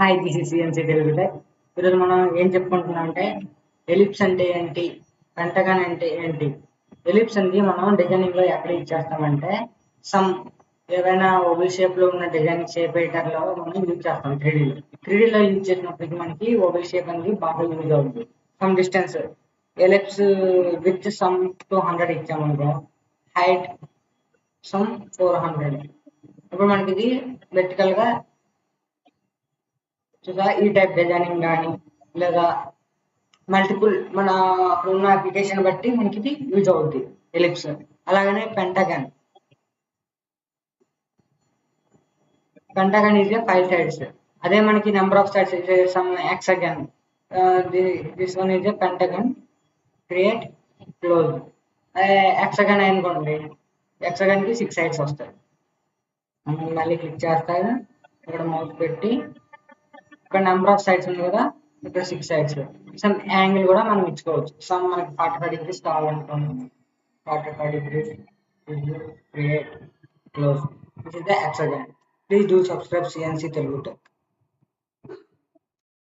Hi, this is CNC Telugu tech. ఈరోజు మనం ఏం చెప్పుకుంటున్నాం అంటే ఎలిప్స్ అంటే ఏంటి, పెంటగాన్ అంటే ఏంటి. ఎలిప్స్ అనేది మనం డిజైనింగ్ లో ఎక్కడ యూజ్ చేస్తామంటే సమ్ ఏవైనా ఓవల్ షేప్ లో ఉన్న డిజైన్ షేప్ ఎడిటర్ లో మనం యూజ్ చేస్తాం. త్రీడీలో యూజ్ చేసినప్పటికీ మనకి ఓవల్ షేప్ అనేది బాగా యూజ్ అవుతుంది. Some distance ellipse with some 200 ఇచ్చామనుకో, హైట్ సమ్ 400. ఇప్పుడు మనకి ఇది వెర్టికల్ గా చూసా ఈ టైప్ డిజైనింగ్ కానీ లేదా మల్టిపుల్ మన అక్కడ ఉన్న అప్లికేషన్ బట్టి మనకి ఇది యూజ్ అవుద్ది ఎలిప్స్. అలాగనే పెంటగాన్ ఈజ్ 5 సైడ్స్. అదే మనకి number of sides sum hexagon. This one is pentagon create close. Hexagon అనుకోండి, హెక్సాగన్ కి 6 సైడ్స్ వస్తాయి. మళ్ళీ క్లిక్ చేస్తాను, ఇక్కడ మౌస్ పెట్టి ఇక్కడ నెంబర్ ఆఫ్ సైడ్స్ ఉంది కదా, ఇక్కడ 6 సైడ్స్. సమ్ యాంగిల్ కూడా మనం ఇచ్చుకోవచ్చు. సమ్ మనకి 45 degrees కావాలనుకోండి, 45 degrees create close. This is the hexagon. Please do subscribe CNC Telugu tech.